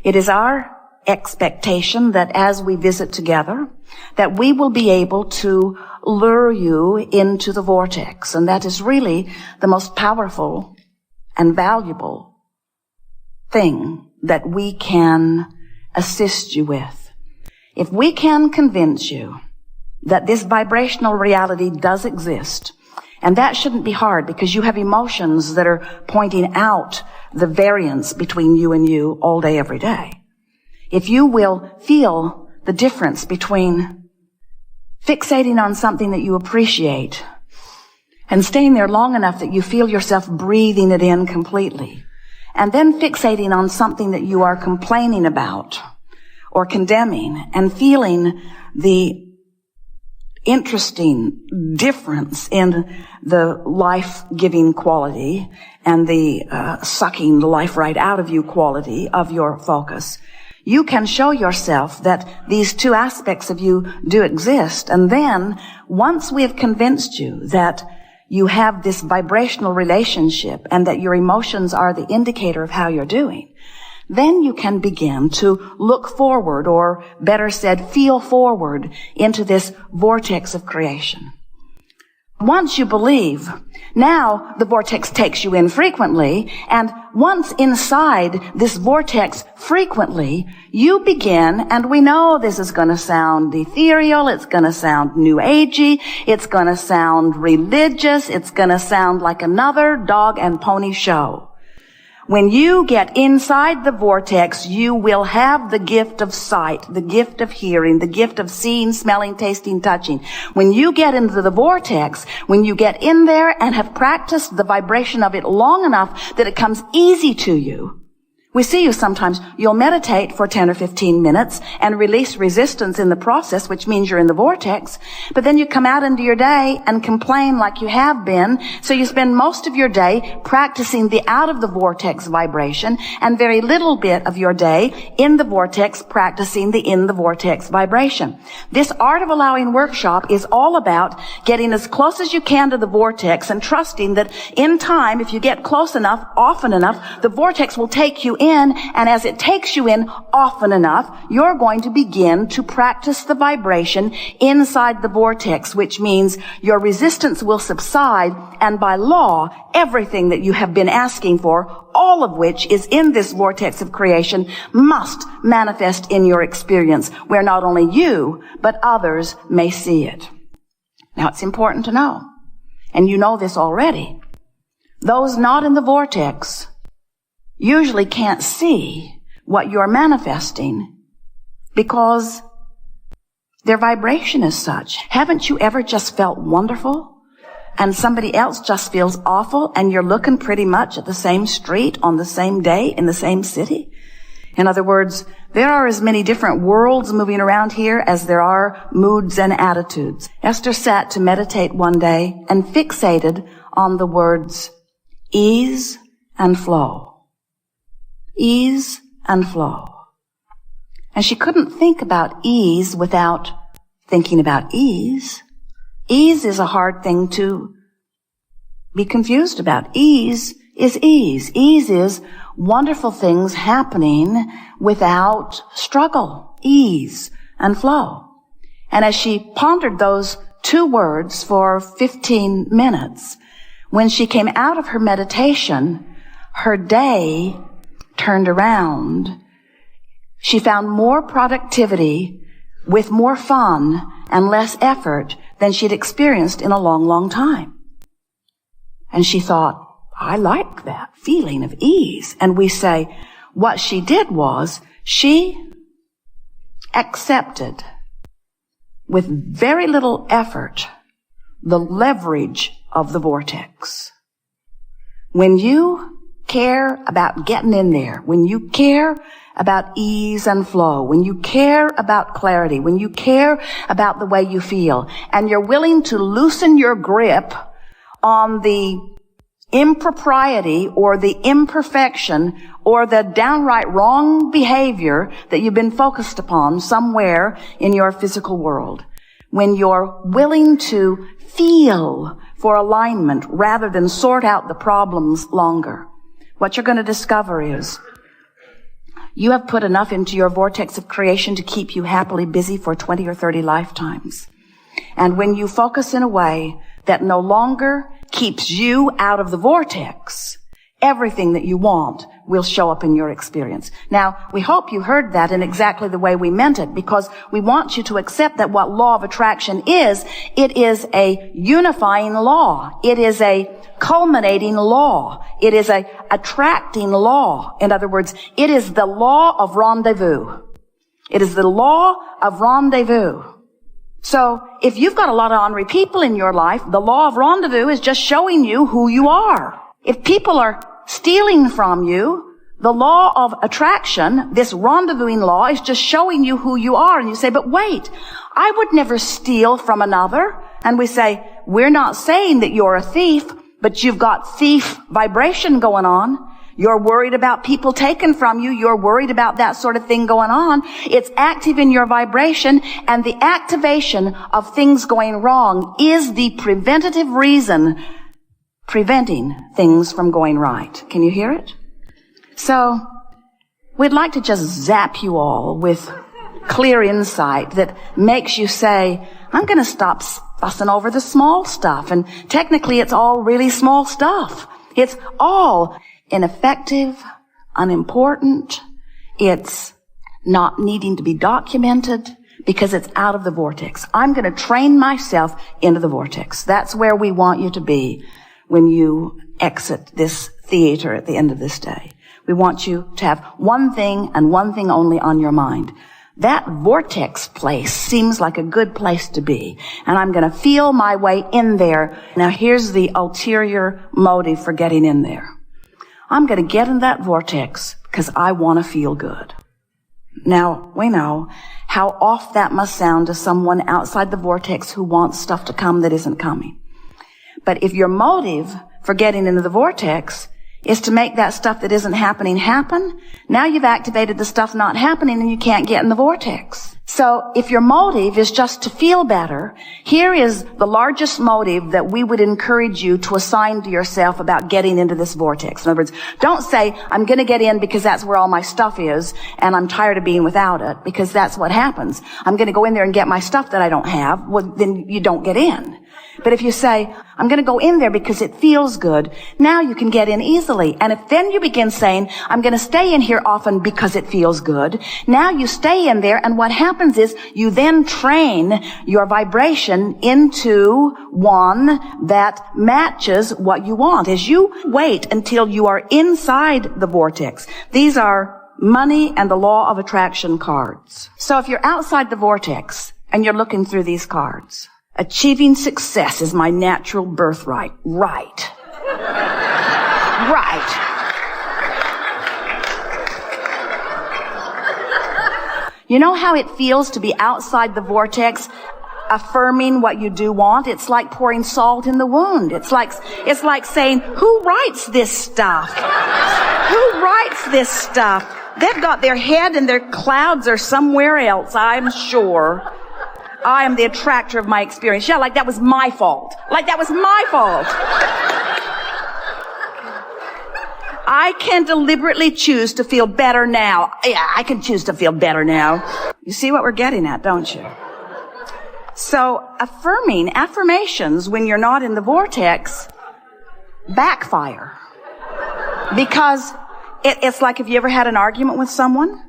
It is our expectation that as we visit together, that we will be able to lure you into the vortex. And that is really the most powerful and valuable thing that we can assist you with. If we can convince you that this vibrational reality does exist, and that shouldn't be hard because you have emotions that are pointing out the variance between you and you all day, every day. If you will feel the difference between fixating on something that you appreciate and staying there long enough that you feel yourself breathing it in completely, and then fixating on something that you are complaining about or condemning and feeling the interesting difference in the life-giving quality and the sucking the life right out of you quality of your focus, you can show yourself that these two aspects of you do exist. And then, once we have convinced you that you have this vibrational relationship and that your emotions are the indicator of how you're doing, then you can begin to look forward, or better said, feel forward into this vortex of creation. Once you believe, now the vortex takes you in frequently, and once inside this vortex frequently, you begin, and we know this is going to sound ethereal, it's going to sound new agey, it's going to sound religious, it's going to sound like another dog and pony show. When you get inside the vortex, you will have the gift of sight, the gift of hearing, the gift of seeing, smelling, tasting, touching. When you get into the vortex, when you get in there and have practiced the vibration of it long enough that it comes easy to you, we see you sometimes, you'll meditate for 10 or 15 minutes and release resistance in the process, which means you're in the vortex, but then you come out into your day and complain like you have been, so you spend most of your day practicing the out of the vortex vibration and very little bit of your day in the vortex practicing the in the vortex vibration. This Art of Allowing workshop is all about getting as close as you can to the vortex and trusting that in time, if you get close enough, often enough, the vortex will take you in, and as it takes you in often enough, you're going to begin to practice the vibration inside the vortex, which means your resistance will subside, and by law, everything that you have been asking for, all of which is in this vortex of creation, must manifest in your experience, where not only you, but others may see it. Now, it's important to know, and you know this already, those not in the vortex usually can't see what you're manifesting because their vibration is such. Haven't you ever just felt wonderful and somebody else just feels awful and you're looking pretty much at the same street on the same day in the same city? In other words, there are as many different worlds moving around here as there are moods and attitudes. Esther sat to meditate one day and fixated on the words ease and flow. Ease and flow. And she couldn't think about ease without thinking about ease. Ease is a hard thing to be confused about. Ease is ease. Ease is wonderful things happening without struggle. Ease and flow. And as she pondered those two words for 15 minutes, when she came out of her meditation, her day turned around. She found more productivity with more fun and less effort than she'd experienced in a long, long time. And she thought, I like that feeling of ease. And we say, what she did was she accepted with very little effort the leverage of the vortex. When you care about getting in there, when you care about ease and flow, when you care about clarity, when you care about the way you feel, and you're willing to loosen your grip on the impropriety or the imperfection or the downright wrong behavior that you've been focused upon somewhere in your physical world, when you're willing to feel for alignment rather than sort out the problems longer, what you're going to discover is You have put enough into your vortex of creation to keep you happily busy for 20 or 30 lifetimes. And when you focus in a way that no longer keeps you out of the vortex, everything that you want will show up in your experience. Now, we hope you heard that in exactly the way we meant it, because we want you to accept that what law of attraction is, it is a unifying law. It is a culminating law. It is a attracting law. In other words, it is the law of rendezvous. It is the law of rendezvous. So, if you've got a lot of ornery people in your life, the law of rendezvous is just showing you who you are. If people are stealing from you, the law of attraction, this rendezvousing law, is just showing you who you are. And you say, but wait, I would never steal from another. And we say, we're not saying that you're a thief, but you've got thief vibration going on. You're worried about people taken from you. You're worried about that sort of thing going on. It's active in your vibration, and the activation of things going wrong is the preventative reason preventing things from going right. Can you hear it? So, we'd like to just zap you all with clear insight that makes you say, I'm going to stop fussing over the small stuff. And technically, it's all really small stuff. It's all ineffective, unimportant. It's not needing to be documented because it's out of the vortex. I'm going to train myself into the vortex. That's where we want you to be when you exit this theater at the end of this day. We want you to have one thing and one thing only on your mind. That vortex place seems like a good place to be, and I'm going to feel my way in there. Now here's the ulterior motive for getting in there. I'm going to get in that vortex because I want to feel good. Now, we know how off that must sound to someone outside the vortex who wants stuff to come that isn't coming. But if your motive for getting into the vortex is to make that stuff that isn't happening happen, now you've activated the stuff not happening and you can't get in the vortex. So if your motive is just to feel better, here is the largest motive that we would encourage you to assign to yourself about getting into this vortex. In other words, don't say, I'm going to get in because that's where all my stuff is and I'm tired of being without it, because that's what happens. I'm going to go in there and get my stuff that I don't have. Well, then you don't get in. But if you say, I'm going to go in there because it feels good, now you can get in easily. And if then you begin saying, I'm going to stay in here often because it feels good, now you stay in there, and what happens is you then train your vibration into one that matches what you want. As you wait until you are inside the vortex, these are money and the law of attraction cards. So if you're outside the vortex and you're looking through these cards, achieving success is my natural birthright. Right. Right. You know how it feels to be outside the vortex, affirming what you do want? It's like pouring salt in the wound. It's like saying, who writes this stuff? Who writes this stuff? They've got their head and their clouds are somewhere else, I'm sure. I am the attractor of my experience. Yeah, like that was my fault. Like that was my fault. I can deliberately choose to feel better now. Yeah, I can choose to feel better now. You see what we're getting at, don't you? So affirmations when you're not in the vortex backfire. Because it's like, have you ever had an argument with someone?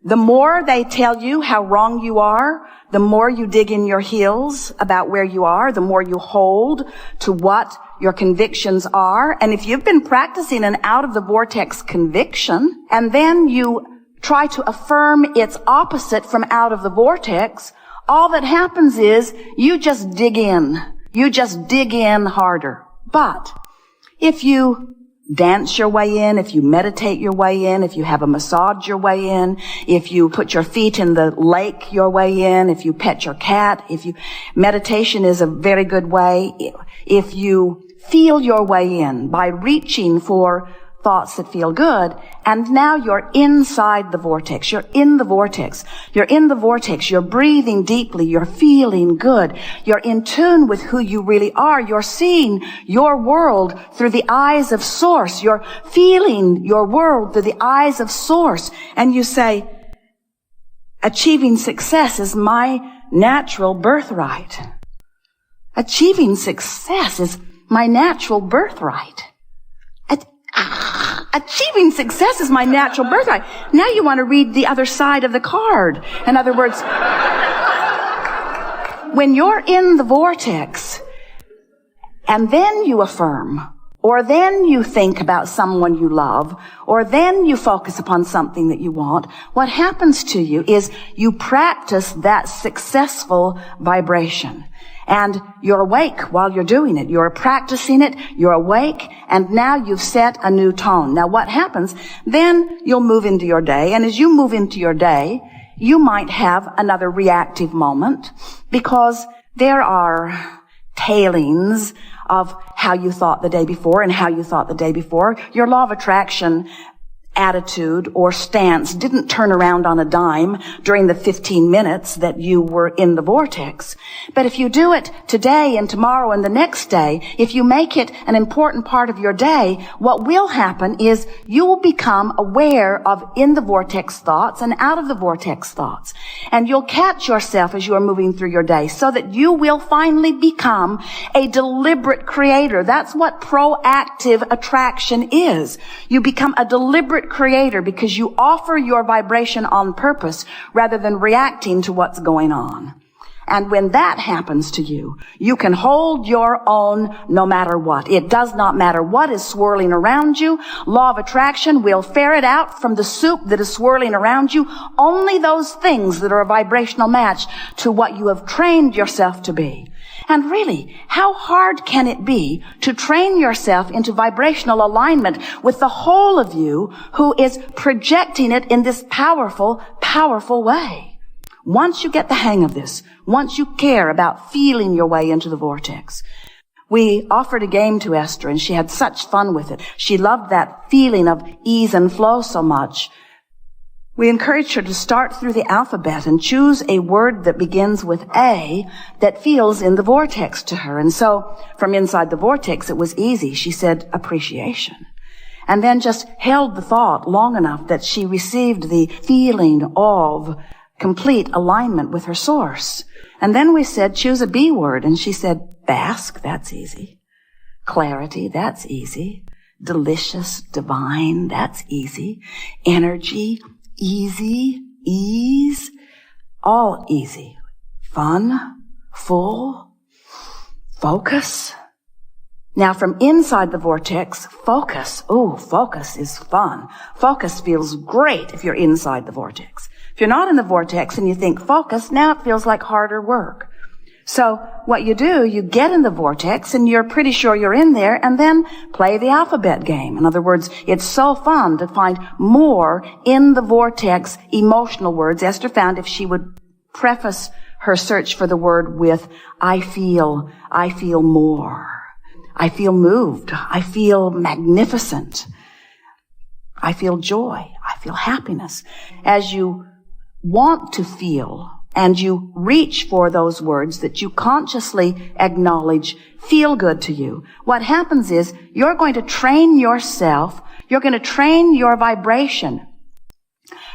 The more they tell you how wrong you are, the more you dig in your heels about where you are, the more you hold to what your convictions are. And if you've been practicing an out-of-the-vortex conviction, and then you try to affirm its opposite from out of the vortex, all that happens is you just dig in. You just dig in harder. But if you dance your way in, if you meditate your way in, if you have a massage your way in, if you put your feet in the lake your way in, if you pet your cat, meditation is a very good way. If you feel your way in by reaching for thoughts that feel good, and now you're inside the vortex. You're in the vortex. You're in the vortex. You're breathing deeply. You're feeling good. You're in tune with who you really are. You're seeing your world through the eyes of Source. You're feeling your world through the eyes of Source. And you say, achieving success is my natural birthright. Achieving success is my natural birthright. Achieving success is my natural birthright. Now you want to read the other side of the card. In other words, when you're in the vortex, and then you affirm, or then you think about someone you love, or then you focus upon something that you want, what happens to you is you practice that successful vibration. And you're awake while you're doing it. You're practicing it. You're awake. And now you've set a new tone. Now what happens? Then you'll move into your day. And as you move into your day, you might have another reactive moment because there are tailings of how you thought the day before and how you thought the day before. Your law of attraction attitude or stance didn't turn around on a dime during the 15 minutes that you were in the vortex. But if you do it today and tomorrow and the next day, if you make it an important part of your day, what will happen is you will become aware of in the vortex thoughts and out of the vortex thoughts. And you'll catch yourself as you are moving through your day so that you will finally become a deliberate creator. That's what proactive attraction is. You become a deliberate creator because you offer your vibration on purpose rather than reacting to what's going on. And when that happens to you, you can hold your own no matter what. It does not matter what is swirling around you. Law of attraction will ferret out from the soup that is swirling around you only those things that are a vibrational match to what you have trained yourself to be. And really, how hard can it be to train yourself into vibrational alignment with the whole of you who is projecting it in this powerful, powerful way? Once you get the hang of this, once you care about feeling your way into the vortex, we offered a game to Esther and she had such fun with it. She loved that feeling of ease and flow so much. We encouraged her to start through the alphabet and choose a word that begins with A that feels in the vortex to her. And so from inside the vortex, it was easy. She said appreciation. And then just held the thought long enough that she received the feeling of complete alignment with her source. And then we said, choose a B word. And she said, bask, that's easy. Clarity, that's easy. Delicious, divine, that's easy. Energy, easy, ease, all easy. Fun, full, focus. Now from inside the vortex, focus. Ooh, focus is fun. Focus feels great if you're inside the vortex. If you're not in the vortex and you think focus, now it feels like harder work. So what you do, you get in the vortex and you're pretty sure you're in there and then play the alphabet game. In other words, it's so fun to find more in the vortex emotional words. Esther found if she would preface her search for the word with, I feel more. I feel moved. I feel magnificent. I feel joy. I feel happiness. As you want to feel and you reach for those words that you consciously acknowledge feel good to you, what happens is you're going to train yourself, you're going to train your vibration.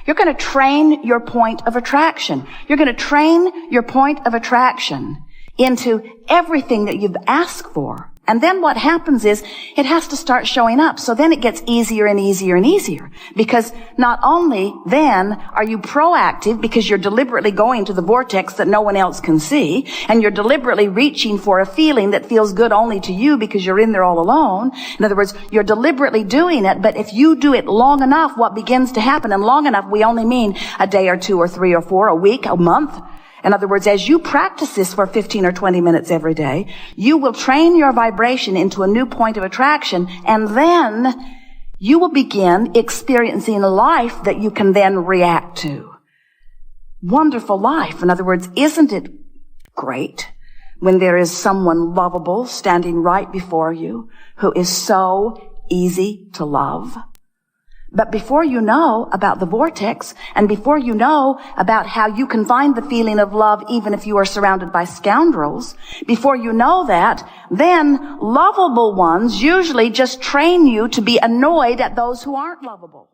You're going to train your point of attraction. You're going to train your point of attraction into everything that you've asked for. And then what happens is it has to start showing up. So then it gets easier and easier and easier. Because not only then are you proactive because you're deliberately going to the vortex that no one else can see, and you're deliberately reaching for a feeling that feels good only to you because you're in there all alone. In other words, you're deliberately doing it, but if you do it long enough, what begins to happen, and long enough, we only mean a day or two or 3 or 4, a week, a month. In other words, as you practice this for 15 or 20 minutes every day, you will train your vibration into a new point of attraction, and then you will begin experiencing a life that you can then react to. Wonderful life. In other words, isn't it great when there is someone lovable standing right before you who is so easy to love. But before you know about the vortex, and before you know about how you can find the feeling of love even if you are surrounded by scoundrels, before you know that, then lovable ones usually just train you to be annoyed at those who aren't lovable.